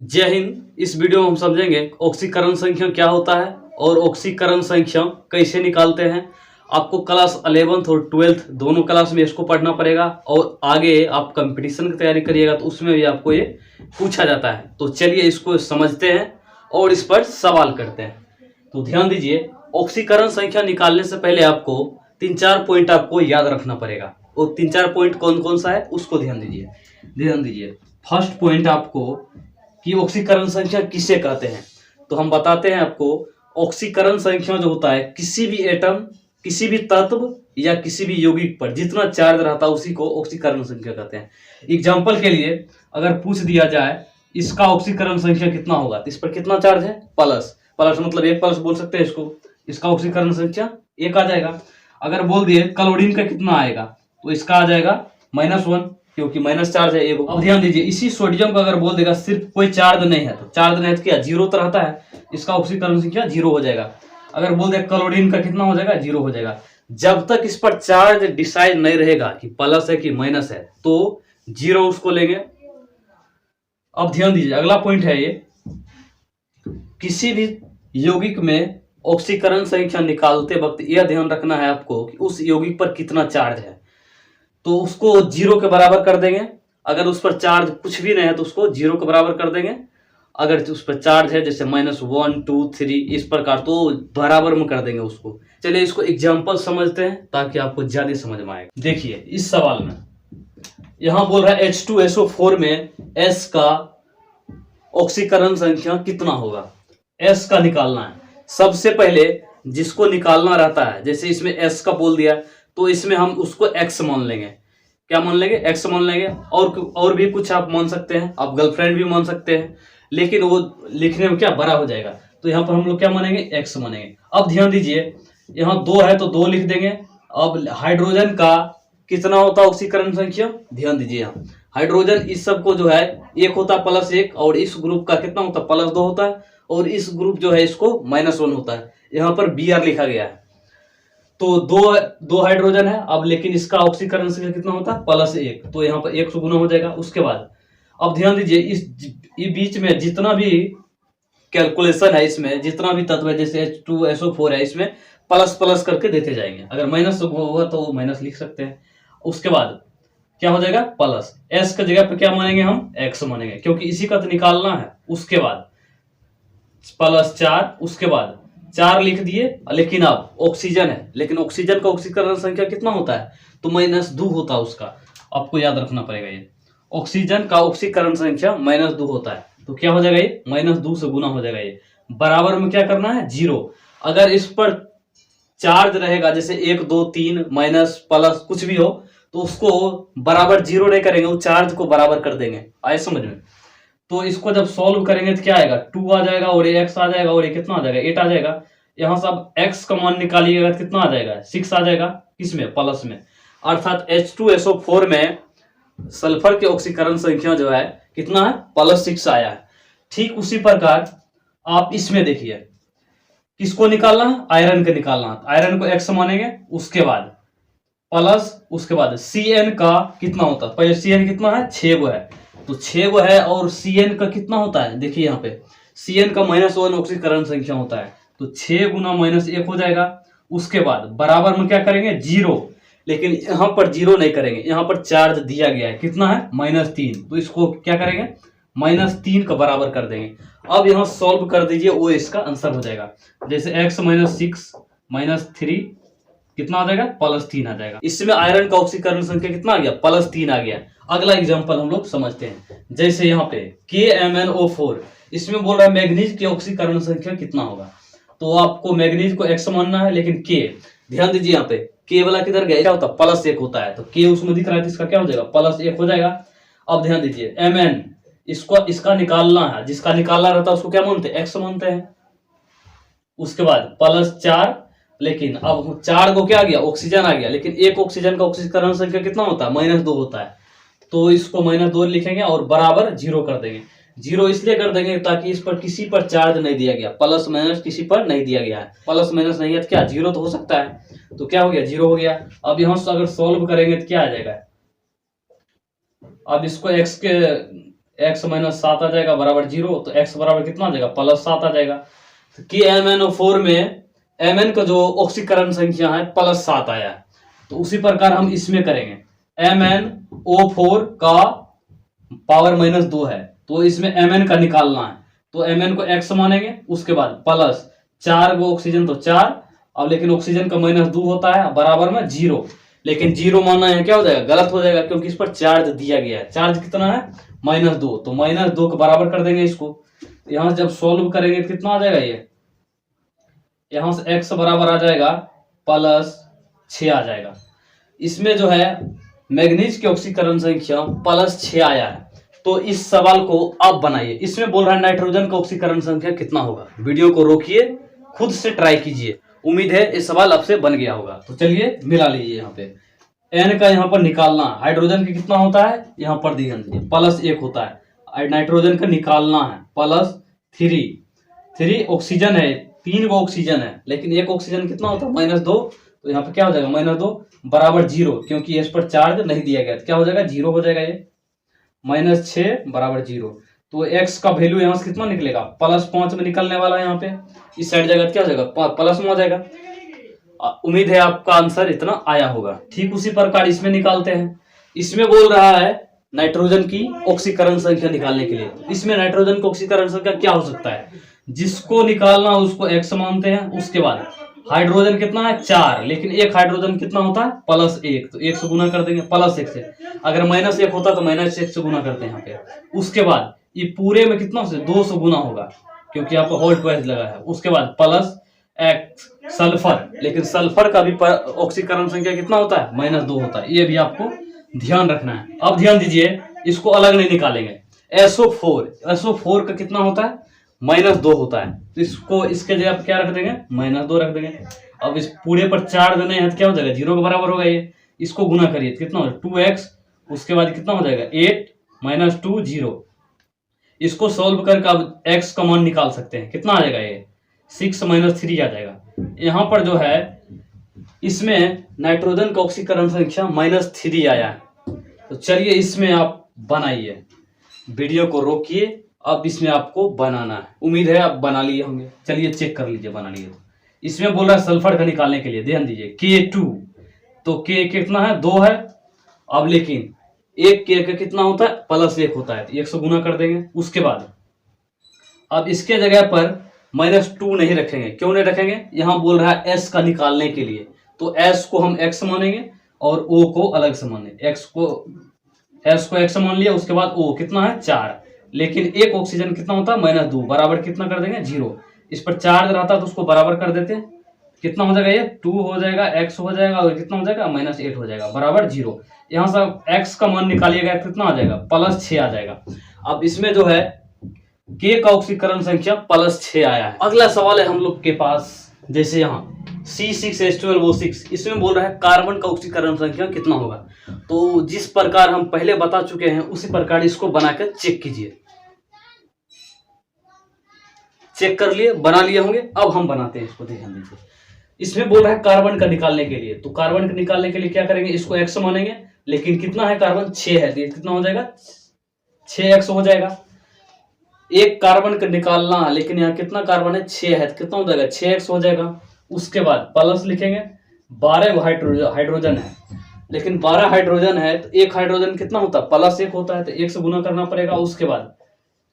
जय हिंद। इस वीडियो में हम समझेंगे ऑक्सीकरण संख्या क्या होता है और ऑक्सीकरण संख्या कैसे निकालते हैं। आपको क्लास 11th और 12th दोनों क्लास में इसको पढ़ना पड़ेगा और आगे आप कंपटीशन की तैयारी करिएगा तो उसमें भी आपको ये पूछा जाता है। तो चलिए इसको समझते हैं और इस पर सवाल करते हैं। तो ध्यान दीजिए, ऑक्सीकरण संख्या निकालने से पहले आपको 3-4 पॉइंट आपको याद रखना पड़ेगा। और 3-4 पॉइंट कौन कौन सा है उसको ध्यान दीजिए। फर्स्ट पॉइंट आपको कि ऑक्सीकरण संख्या किसे कहते हैं, तो हम बताते हैं आपको। ऑक्सीकरण संख्या जो होता है किसी भी एटम, किसी भी तत्व या किसी भी यौगिक पर जितना चार्ज रहता है उसी को ऑक्सीकरण संख्या कहते हैं। एग्जाम्पल के लिए अगर पूछ दिया जाए इसका ऑक्सीकरण संख्या कितना होगा, तो इस पर कितना चार्ज है, प्लस। प्लस मतलब 1 प्लस बोल सकते हैं इसको। इसका ऑक्सीकरण संख्या 1 आ जाएगा। अगर बोल दिए क्लोरीन का कितना आएगा, तो इसका आ जाएगा -1, क्योंकि माइनस चार्ज है ये। अब ध्यान दीजिए, इसी सोडियम को अगर बोल देगा सिर्फ कोई चार्ज नहीं है, तो चार्ज नहीं है तो क्या 0 तो रहता है, इसका ऑक्सीकरण संख्या 0 हो जाएगा। अगर बोल दे क्लोरीन का कितना हो जाएगा, 0 हो जाएगा। जब तक इस पर चार्ज डिसाइड नहीं रहेगा कि प्लस है कि माइनस है, तो 0 उसको लेंगे। अब ध्यान दीजिए, अगला पॉइंट है ये, किसी भी यौगिक में ऑक्सीकरण संख्या निकालते वक्त यह ध्यान रखना है आपको कि उस यौगिक पर कितना चार्ज है, तो उसको 0 के बराबर कर देंगे। अगर उस पर चार्ज कुछ भी नहीं है तो उसको 0 के बराबर कर देंगे। अगर उस पर चार्ज है जैसे -1, 2, 3 इस प्रकार, तो बराबर में कर देंगे उसको। चलिए इसको एग्जाम्पल समझते हैं ताकि आपको ज्यादा समझ में आएगा। देखिए इस सवाल में यहां बोल रहा है H2SO4 में S का ऑक्सीकरण संख्या कितना होगा, S का निकालना है। सबसे पहले जिसको निकालना रहता है, जैसे इसमें S का बोल दिया तो इसमें हम उसको x मान लेंगे। क्या मान लेंगे, x मान लेंगे। और भी कुछ आप मान सकते हैं, आप गर्लफ्रेंड भी मान सकते हैं, लेकिन वो लिखने में क्या बड़ा हो जाएगा, तो यहाँ पर हम लोग क्या मानेंगे, x मानेंगे। अब ध्यान दीजिए, यहाँ 2 है तो 2 लिख देंगे। अब हाइड्रोजन का कितना होता है ऑक्सीकरण संख्या, ध्यान दीजिए, यहाँ हाइड्रोजन इस सब को जो है 1 होता है +1, और इस ग्रुप का कितना होता है +2 होता है, और इस ग्रुप जो है इसको -1 होता है। यहाँ पर Br लिखा गया है। तो दो हाइड्रोजन है अब, लेकिन इसका ऑक्सीकरण संख्या कितना होता है +1, तो यहाँ पर 1 से गुना हो जाएगा। उसके बाद अब ध्यान दीजिए, इस बीच में जितना भी कैलकुलेशन है, इसमें जितना भी तत्व है जैसे H2SO4 है, इसमें प्लस प्लस करके देते जाएंगे। अगर माइनस होगा तो माइनस लिख सकते हैं। उसके बाद क्या हो जाएगा, प्लस। S की जगह पे क्या मानेंगे, हम x मानेंगे, क्योंकि इसी का तो निकालना है। उसके बाद +4, उसके बाद 4 लिख दिए। लेकिन अब ऑक्सीजन है, लेकिन ऑक्सीजन का ऑक्सीकरण संख्या कितना होता है, तो -2 होता है उसका। आपको याद रखना पड़ेगा, ये ऑक्सीजन का ऑक्सीकरण संख्या -2 होता है। तो क्या हो जाएगा, ये -2 से गुना हो जाएगा। ये बराबर में क्या करना है, 0। अगर इस पर चार्ज रहेगा जैसे 1, 2, 3 माइनस प्लस कुछ भी हो, तो उसको बराबर 0 नहीं करेंगे, वो चार्ज को बराबर कर देंगे। आए समझ में। तो इसको जब सॉल्व करेंगे तो क्या आएगा, 2 आ जाएगा, और ये x आ जाएगा, और ये कितना आ जाएगा, 8 आ जाएगा। यहाँ से अब x का मान निकालिएगा तो कितना आ जाएगा, 6 आ जाएगा। किसमें, प्लस में। अर्थात H2SO4 में सल्फर के ऑक्सीकरण संख्या जो है कितना है, +6 आया है। ठीक उसी प्रकार आप इसमें देखिए, किसको निकालना है, आयरन का निकालना है। आयरन को x मानेंगे, उसके बाद प्लस, उसके बाद Cn का कितना होता है, पहले Cn कितना है, 6 गो है, तो 6 गो है। और Cn का कितना होता है, देखिए यहाँ पे Cn का -1 ऑक्सीकरण संख्या होता है, तो 6 गुना -1 हो जाएगा। उसके बाद बराबर में क्या करेंगे, 0। लेकिन यहाँ पर 0 नहीं करेंगे, यहाँ पर चार्ज दिया गया है, कितना है, -3, तो इसको क्या करेंगे, -3 का बराबर कर देंगे। अब यहाँ सॉल्व कर दीजिए, वो इसका आंसर हो जाएगा। जैसे x -6 -3 कितना आ जाएगा, +3 आ जाएगा। इसमें आयरन का ऑक्सीकरण संख्या कितना आ गया, +3 आ गया। अगला एग्जांपल हम लोग समझते हैं। जैसे यहाँ पे KMnO4, इसमें बोल रहा है मैग्नीज की ऑक्सीकरण संख्या कितना होगा, तो आपको मैग्नीज को x मानना है, लेकिन K ध्यान दीजिए, यहाँ पे K वाला किधर गया, क्या होता है, +1 होता है, तो K उसमें दिख रहा है, तो इसका क्या हो जाएगा, +1 हो जाएगा। अब ध्यान दीजिए, Mn इसका निकालना है, जिसका निकालना रहता है उसको क्या मानते हैं, x मानते हैं। उसके बाद +4, लेकिन अब 4 को क्या आ गया, ऑक्सीजन आ गया, लेकिन एक ऑक्सीजन का ऑक्सीकरण संख्या कितना होता है, -2 होता है, तो इसको -2 लिखेंगे और बराबर 0 कर देंगे। 0 इसलिए कर देंगे ताकि इस पर किसी पर चार्ज नहीं दिया गया, प्लस माइनस किसी पर नहीं दिया गया है। प्लस माइनस नहीं है तो क्या 0 तो हो सकता है, तो क्या हो गया, 0 हो गया। अब यहाँ से अगर सॉल्व करेंगे तो क्या आ जाएगा, अब इसको x माइनस 7 आ जाएगा बराबर 0, तो x बराबर कितना आ जाएगा प्लस 7 आ जाएगा। तो KMnO4 में Mn का जो ऑक्सीकरण संख्या है प्लस 7 आया है, तो उसी प्रकार हम इसमें करेंगे। MnO4 का पावर माइनस 2 है, तो इसमें Mn का निकालना है, तो Mn को x मानेंगे, उसके बाद प्लस 4 गो ऑक्सीजन तो 4, अब लेकिन ऑक्सीजन का माइनस 2 होता है बराबर में 0, लेकिन 0 मानना है क्या हो जाएगा गलत हो जाएगा, क्योंकि इस पर चार्ज दिया गया है। चार्ज कितना है -2, तो -2 के बराबर कर देंगे इसको। यहां से जब सॉल्व करेंगे तो कितना आ जाएगा, ये यहां से x बराबर आ जाएगा +6 आ जाएगा। इसमें जो है मैग्नीज की ऑक्सीकरण संख्या +6 आया है, तो इस सवाल को आप बनाइए। इसमें बोल रहा है नाइट्रोजन का ऑक्सीकरण संख्या कितना होगा। वीडियो को रोकिए, खुद से ट्राई कीजिए, उम्मीद है ये सवाल आपसे बन गया होगा। तो चलिए मिला लीजिए। यहाँ पे n का यहाँ पर निकालना, हाइड्रोजन का कितना होता है यहाँ पर ध्यान दीजिए +1 होता है, नाइट्रोजन का निकालना है +3 ऑक्सीजन है, 3 गो ऑक्सीजन है, लेकिन एक ऑक्सीजन कितना होता है -2, तो यहाँ पे क्या हो जाएगा -2 बराबर 0, क्योंकि इस पर चार्ज नहीं दिया गया, क्या हो जाएगा 0 हो जाएगा, ये -6 बराबर 0। तो x का वैल्यू यहाँ से कितना निकलेगा +5 में निकलने वाला है, यहाँ पे इस साइड जाएगा क्या हो जाएगा प्लस में आ जाएगा। उम्मीद है आपका आंसर इतना आया होगा। ठीक उसी प्रकार इसमें निकालते हैं। इसमें बोल रहा है नाइट्रोजन की ऑक्सीकरण संख्या निकालने के लिए। इसमें नाइट्रोजन की ऑक्सीकरण संख्या क्या हो सकता है, जिसको निकालना उसको x मानते हैं। उसके बाद हाइड्रोजन कितना है 4, लेकिन एक हाइड्रोजन कितना होता है +1, तो 1 से गुना कर देंगे +1 से। अगर -1 होता तो -1 से गुना करते हैं यहाँ पे। उसके बाद ये पूरे में कितना से 2 से गुना होगा, क्योंकि आपको होल ट्वाइस लगा है। उसके बाद +x सल्फर, लेकिन सल्फर का भी ऑक्सीकरण संख्या कितना होता है -2 होता है, ये भी आपको ध्यान रखना है। अब ध्यान दीजिए, इसको अलग नहीं निकालेंगे। SO4 का कितना होता है -2 होता है, तो इसको इसके जगह क्या रख देंगे -2 रख देंगे। अब इस पूरे पर 4 देने हैं तो क्या हो जाएगा 0 के बराबर होगा ये। इसको गुना करिए तो कितना हो जाएगा 2x, उसके बाद कितना हो जाएगा 8 -2 0। इसको सॉल्व करके अब x का मान निकाल सकते हैं, कितना आ जाएगा ये 6 -3 आ जाएगा। यहाँ पर जो है इसमें नाइट्रोजन का ऑक्सीकरण संख्या -3 आया है। तो चलिए इसमें आप बनाइए, वीडियो को रोकिए, अब इसमें आपको बनाना है। उम्मीद है आप बना लिए होंगे, चलिए चेक कर लीजिए बना लिए। इसमें बोल रहा है सल्फर का निकालने के लिए, ध्यान दीजिए K2, तो K कितना है 2 है। अब लेकिन एक K का कितना होता है +1 होता है, तो 1 से गुना कर देंगे। उसके बाद अब इसके जगह पर -2 नहीं रखेंगे। क्यों नहीं रखेंगे, यहाँ बोल रहा है S का निकालने के लिए, तो S को हम x मानेंगे और O को अलग से मानेंगे। S को x मान लिया, उसके बाद O कितना है 4, लेकिन एक ऑक्सीजन कितना होता है -2 बराबर कितना कर देंगे 0। इस पर चार्ज रहता तो उसको बराबर कर देते हैं, कितना हो जाएगा ये 2 हो जाएगा, x हो जाएगा और कितना हो जाएगा -8 हो जाएगा बराबर 0। यहाँ से x का मान निकालिएगा कितना आ जाएगा +6 आ जाएगा। अब इसमें जो है K का ऑक्सीकरण संख्या +6 आया है। अगला सवाल है हम लोग के पास, जैसे यहाँ C6H12O6, इसमें बोल रहा है कार्बन का ऑक्सीकरण संख्या कितना होगा। तो जिस प्रकार हम पहले बता चुके हैं उसी प्रकार इसको बनाकर चेक कीजिए। चेक कर लिए, बना लिए होंगे, अब हम बनाते हैं इसको, ध्यान दीजिए। इसमें बोल रहा है कार्बन का निकालने के लिए, तो कार्बन का निकालने के लिए क्या करेंगे, इसको x मानेंगे, लेकिन कितना है कार्बन 6 है, तो कितना हो जाएगा 6x हो जाएगा। एक कार्बन का निकालना, लेकिन यहाँ कितना कार्बन है 6 है, तो कितना हो जाएगा 6x हो जाएगा। उसके बाद प्लस लिखेंगे, 12 हाइड्रोजन है, लेकिन 12 हाइड्रोजन है तो एक हाइड्रोजन कितना होता है +1 होता है, तो 1 से गुना करना पड़ेगा। उसके बाद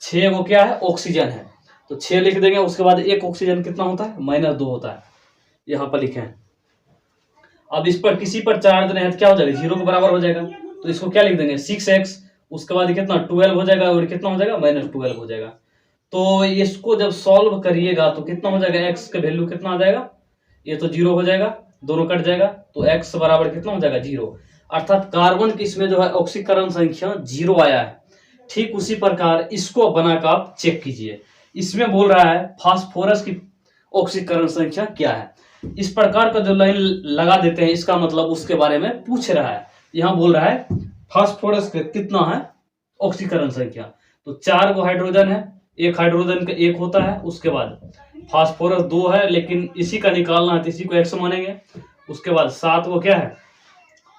6 वो क्या है ऑक्सीजन है, तो 6 लिख देंगे। उसके बाद एक ऑक्सीजन कितना होता है -2 होता है, यहाँ पर लिखे हैं। अब इस पर किसी पर चार्ज नहीं है तो क्या हो जाएगा 0 के बराबर हो जाएगा, तो इसको क्या लिख देंगे 6x, उसके बाद कितना 12 हो जाएगा और कितना हो जाएगा -12 हो जाएगा। तो इसको जब सॉल्व करिएगा तो कितना हो जाएगा, x का वैल्यू कितना आ जाएगा, ये तो 0 हो जाएगा, दोनों कट जाएगा, तो x बराबर कितना हो जाएगा 0। अर्थात कार्बन की इसमें जो है ऑक्सीकरण संख्या 0 आया है। ठीक उसी प्रकार इसको बनाकर आप चेक कीजिए। इसमें बोल रहा है फास्फोरस की ऑक्सीकरण संख्या क्या है। इस प्रकार का जो लाइन लगा देते हैं, इसका मतलब उसके बारे में पूछ रहा है। यहाँ बोल रहा है फास्फोरस का कितना है ऑक्सीकरण संख्या, तो 4 गो हाइड्रोजन है, एक हाइड्रोजन का 1 होता है। उसके बाद फास्फोरस 2 है, लेकिन इसी का निकालना है तो इसी को x मानेंगे। उसके बाद 7 वो क्या है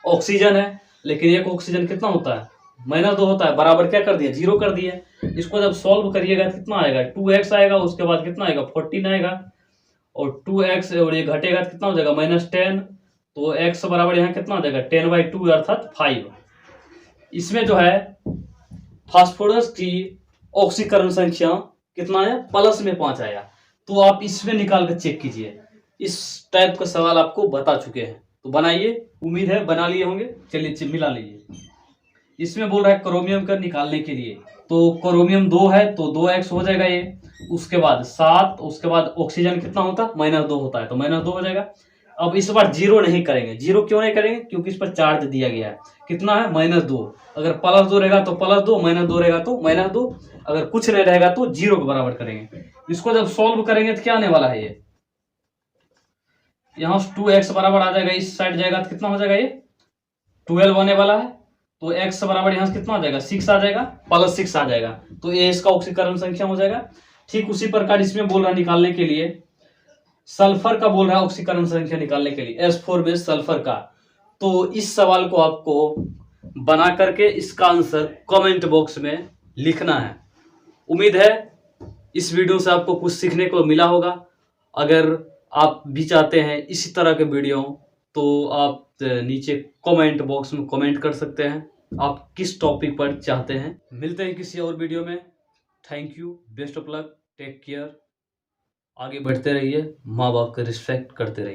ऑक्सीजन है, लेकिन एक ऑक्सीजन कितना होता है -2 होता है, बराबर क्या कर दिया, 0 कर दिया। इसको जब सॉल्व करिएगा कितना आएगा, 2x आएगा, उसके बाद कितना आएगा 14 आएगा, और 2x और ये घटेगा तो कितना हो जाएगा -10, तो x बराबर यहाँ कितना हो जाएगा 10/2 अर्थात 5। इसमें जो है फास्फोरस की ऑक्सीकरण संख्या कितना है, +5 आया। तो आप इसमें निकाल कर चेक कीजिए, इस टाइप का सवाल आपको बता चुके हैं, तो बनाइए, उम्मीद है बना लिए होंगे। चलिए मिला लीजिए। इसमें बोल रहा है क्रोमियम का निकालने के लिए, तो क्रोमियम 2 है तो 2x हो जाएगा ये, उसके बाद 7, उसके बाद ऑक्सीजन कितना होता है -2 होता है, तो -2 हो जाएगा। अब इस बार 0 नहीं करेंगे, 0 क्यों नहीं करेंगे, क्योंकि इस पर चार्ज दिया गया है, कितना है -2। अगर +2 रहेगा तो +2, -2 रहेगा तो -2, अगर कुछ नहीं रहेगा तो 0 के बराबर करेंगे। इसको जब सॉल्व करेंगे तो क्या आने वाला है, ये यहाँ 2x बराबर आ जाएगा, इस साइड जाएगा तो कितना हो जाएगा, ये 12 आने वाला है, तो x बराबर यहाँ से कितना आ जाएगा 6 आ जाएगा, +6 आ जाएगा, तो ये इसका ऑक्सीकरण संख्या हो जाएगा। ठीक उसी प्रकार इसमें बोल रहा है निकालने के लिए सल्फर का, बोल रहा है ऑक्सीकरण संख्या निकालने के लिए S4 में सल्फर का। तो इस सवाल को आपको बना करके इसका आंसर कमेंट बॉक्स में लिखना है। उम्मीद है इस वीडियो से आपको कुछ सीखने को मिला होगा। अगर आप भी चाहते हैं इसी तरह के वीडियो, तो आप नीचे कमेंट बॉक्स में कमेंट कर सकते हैं आप किस टॉपिक पर चाहते हैं। मिलते हैं किसी और वीडियो में। Thank you, best of luck, take care. आगे बढ़ते रहिए, माँ बाप का रिस्पेक्ट करते रहिए।